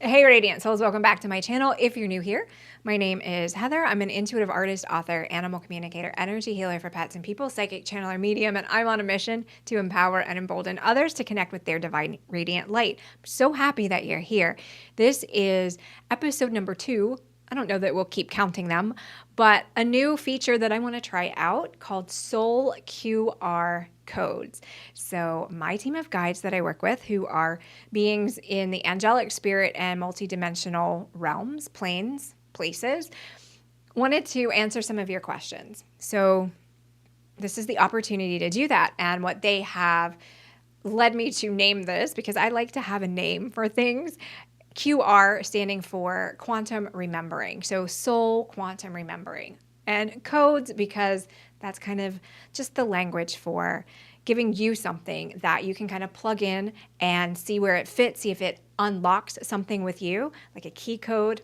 Hey Radiant Souls, welcome back to my channel. If you're new here, my name is Heather. I'm an intuitive artist, author, animal communicator, energy healer for pets and people, psychic channeler, medium, and I'm on a mission to empower and embolden others to connect with their divine radiant light. I'm so happy that you're here. This is episode number 2. I don't know that we'll keep counting them, but a new feature that I want to try out called Soul QR codes. So my team of guides that I work with, who are beings in the angelic, spirit, and multidimensional realms, planes, places, wanted to answer some of your questions. So this is the opportunity to do that. And what they have led me to name this, because I like to have a name for things, QR standing for quantum remembering. So soul quantum remembering. And codes because that's kind of just the language for giving you something that you can kind of plug in and see where it fits, see if it unlocks something with you, like a key code.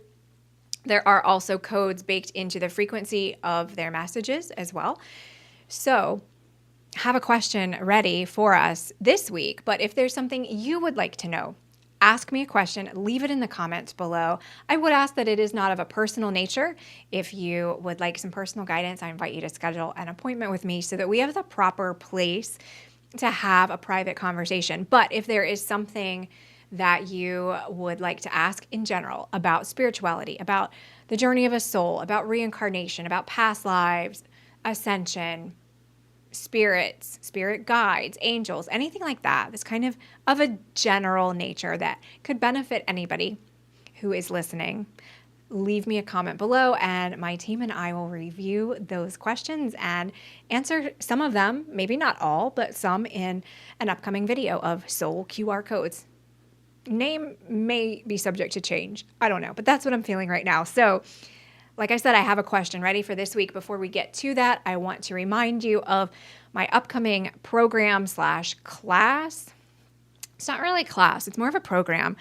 There are also codes baked into the frequency of their messages as well. So have a question ready for us this week, but if there's something you would like to know, ask me a question, leave it in the comments below. I would ask that it is not of a personal nature. If you would like some personal guidance, I invite you to schedule an appointment with me so that we have the proper place to have a private conversation. But if there is something that you would like to ask in general about spirituality, about the journey of a soul, about reincarnation, about past lives, ascension, spirits, spirit guides, angels, anything like that, that's kind of a general nature that could benefit anybody who is listening, leave me a comment below and my team and I will review those questions and answer some of them, maybe not all, but some in an upcoming video of Soul QR codes. Name may be subject to change. I don't know, but that's what I'm feeling right now. So like I said, I have a question ready for this week. Before we get to that, I want to remind you of my upcoming program/class. It's not really a class, it's more of a program,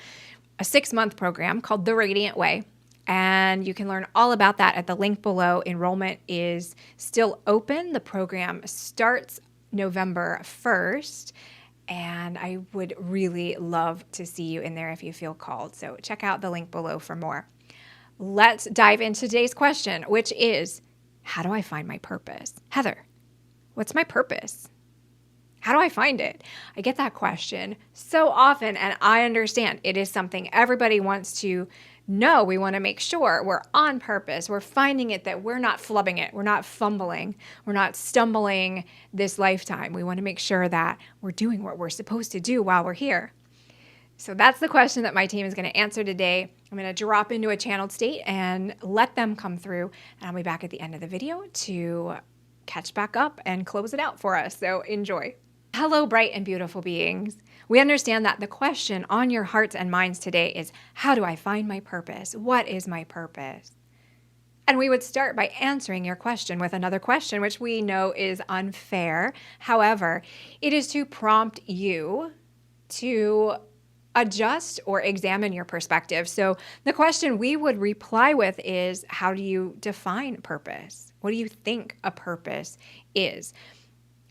a 6-month program called The Radiant Way. And you can learn all about that at the link below. Enrollment is still open. The program starts November 1st. And I would really love to see you in there if you feel called. So check out the link below for more. Let's dive into today's question, which is, how do I find my purpose? Heather, what's my purpose? How do I find it? I get that question so often, and I understand it is something everybody wants to know. We want to make sure we're on purpose. We're finding it, that we're not flubbing it. We're not fumbling. We're not stumbling this lifetime. We want to make sure that we're doing what we're supposed to do while we're here. So that's the question that my team is going to answer today. I'm going to drop into a channeled state and let them come through. And I'll be back at the end of the video to catch back up and close it out for us. So enjoy. Hello, bright and beautiful beings. We understand that the question on your hearts and minds today is, how do I find my purpose? What is my purpose? And we would start by answering your question with another question, which we know is unfair. However, it is to prompt you to adjust or examine your perspective. So the question we would reply with is, how do you define purpose? What do you think a purpose is?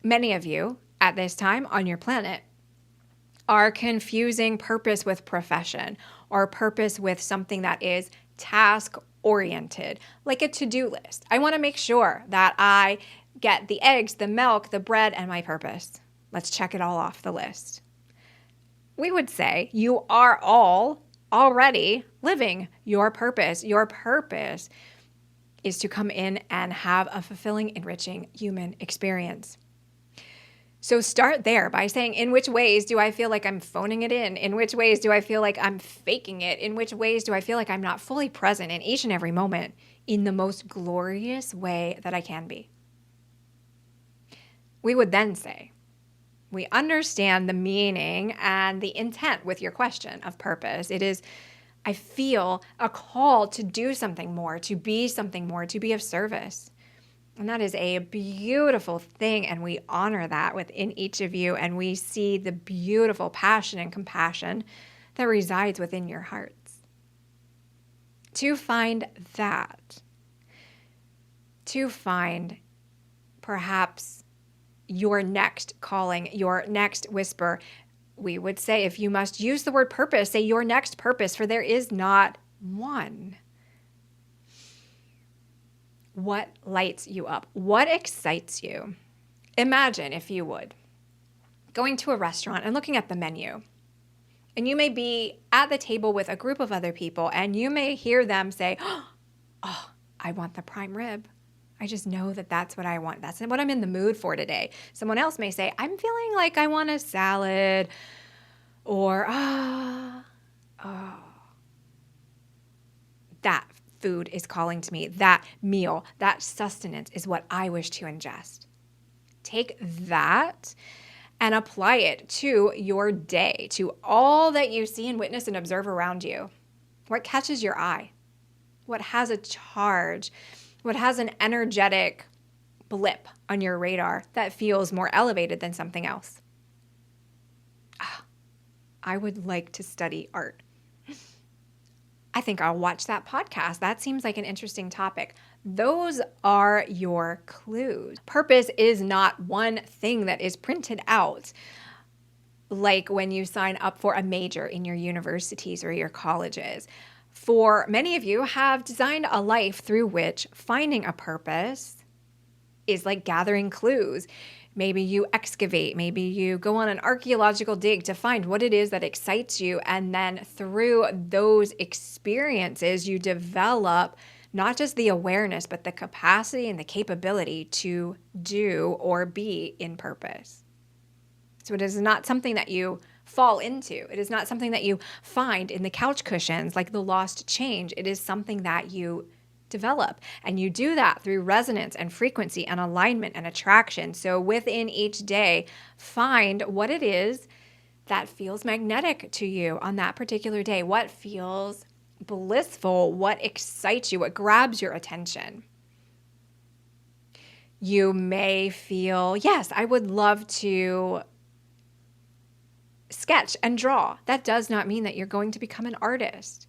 Many of you at this time on your planet are confusing purpose with profession, or purpose with something that is task oriented, like a to-do list. I want to make sure that I get the eggs, the milk, the bread, and my purpose. Let's check it all off the list. We would say you are all already living your purpose. Your purpose is to come in and have a fulfilling, enriching human experience. So start there by saying, in which ways do I feel like I'm phoning it in? In which ways do I feel like I'm faking it? In which ways do I feel like I'm not fully present in each and every moment in the most glorious way that I can be? We would then say, we understand the meaning and the intent with your question of purpose. It is, I feel a call to do something more, to be something more, to be of service. And that is a beautiful thing, and we honor that within each of you, and we see the beautiful passion and compassion that resides within your hearts. To find that, to find perhaps your next calling, your next whisper, we would say, if you must use the word purpose, say your next purpose, for there is not one. What lights you up? What excites you? Imagine, if you would, going to a restaurant and looking at the menu. And you may be at the table with a group of other people, and you may hear them say, "Oh, I want the prime rib. I just know that that's what I want. That's what I'm in the mood for today." Someone else may say, "I'm feeling like I want a salad," or, that food is calling to me. That meal, that sustenance is what I wish to ingest." Take that and apply it to your day, to all that you see and witness and observe around you. What catches your eye? What has a charge? What has an energetic blip on your radar that feels more elevated than something else? I would like to study art. I think I'll watch that podcast. That seems like an interesting topic. Those are your clues. Purpose is not one thing that is printed out, like when you sign up for a major in your universities or your colleges. For many of you have designed a life through which finding a purpose is like gathering clues. Maybe you excavate, maybe you go on an archaeological dig to find what it is that excites you. And then through those experiences, you develop not just the awareness, but the capacity and the capability to do or be in purpose. So it is not something that you fall into. It is not something that you find in the couch cushions like the lost change. It is something that you develop. And you do that through resonance and frequency and alignment and attraction. So within each day, find what it is that feels magnetic to you on that particular day. What feels blissful? What excites you? What grabs your attention? You may feel, yes, I would love to sketch and draw. That does not mean that you're going to become an artist.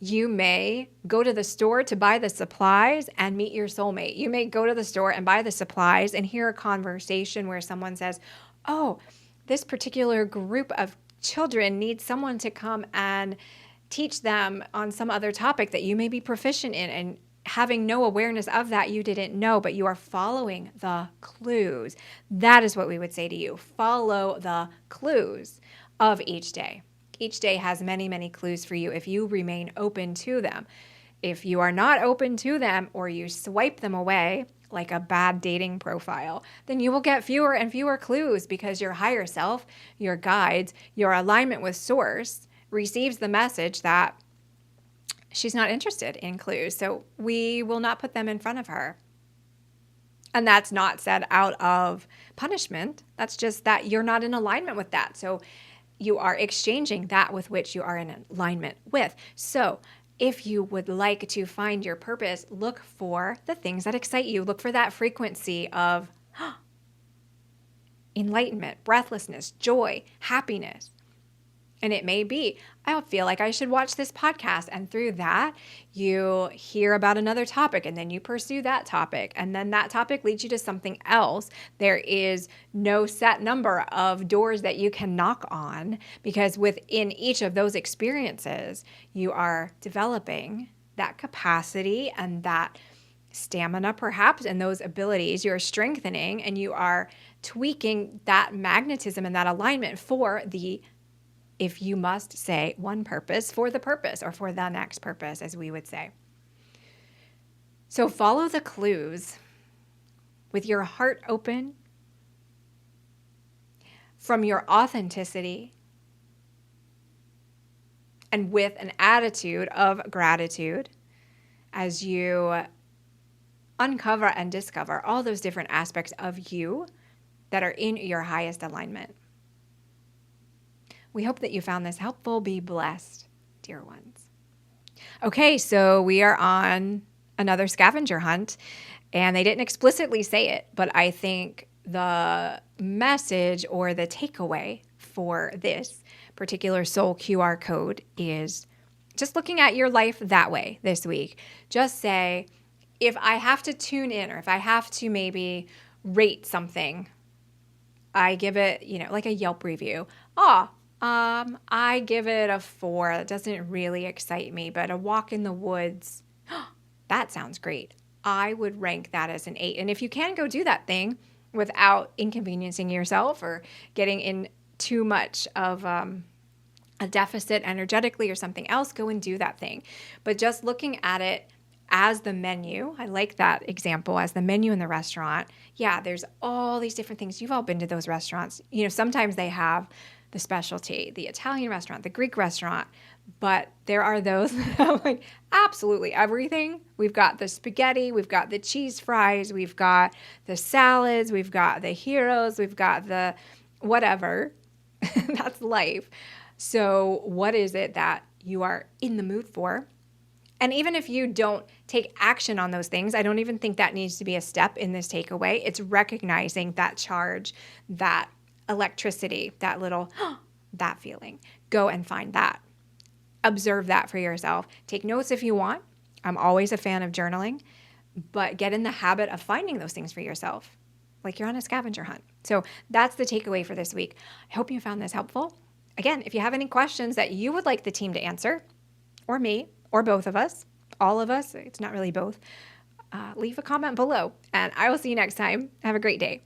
You may go to the store to buy the supplies and meet your soulmate. You may go to the store and buy the supplies and hear a conversation where someone says, "Oh, this particular group of children needs someone to come and teach them on some other topic that you may be proficient in." And having no awareness of that, you didn't know, but you are following the clues. That is what we would say to you. Follow the clues of each day. Each day has many, many clues for you if you remain open to them. If you are not open to them or you swipe them away like a bad dating profile, then you will get fewer and fewer clues because your higher self, your guides, your alignment with source receives the message that she's not interested in clues. So we will not put them in front of her. And that's not said out of punishment. That's just that you're not in alignment with that. So you are exchanging that with which you are in alignment with. So if you would like to find your purpose, look for the things that excite you. Look for that frequency of enlightenment, breathlessness, joy, happiness. And it may be, I feel like I should watch this podcast. And through that, you hear about another topic and then you pursue that topic. And then that topic leads you to something else. There is no set number of doors that you can knock on because within each of those experiences, you are developing that capacity and that stamina perhaps and those abilities. You're strengthening and you are tweaking that magnetism and that alignment for the, if you must say one purpose, for the purpose or for the next purpose, as we would say. So follow the clues with your heart open, from your authenticity, and with an attitude of gratitude as you uncover and discover all those different aspects of you that are in your highest alignment. We hope that you found this helpful. Be blessed, dear ones. Okay, so we are on another scavenger hunt, and they didn't explicitly say it, but I think the message or the takeaway for this particular soul QR code is just looking at your life that way this week. Just say, if I have to tune in or if I have to maybe rate something I give it, like a Yelp review. Oh, I give it a 4. That doesn't really excite me, but a walk in the woods, that sounds great. I would rank that as an 8. And if you can go do that thing without inconveniencing yourself or getting in too much of a deficit energetically or something else, go and do that thing. But just looking at it as the menu, I like that example, as the menu in the restaurant. Yeah, there's all these different things. You've all been to those restaurants. Sometimes they have the specialty, the Italian restaurant, the Greek restaurant, but there are those that have like absolutely everything. We've got the spaghetti, we've got the cheese fries, we've got the salads, we've got the heroes, we've got the whatever. That's life. So what is it that you are in the mood for? And even if you don't take action on those things, I don't even think that needs to be a step in this takeaway. It's recognizing that charge, that electricity, that little, that feeling. Go and find that. Observe that for yourself. Take notes if you want. I'm always a fan of journaling, but get in the habit of finding those things for yourself, like you're on a scavenger hunt. So that's the takeaway for this week. I hope you found this helpful. Again, if you have any questions that you would like the team to answer, or me, or both of us, all of us, it's not really both, leave a comment below, and I will see you next time. Have a great day.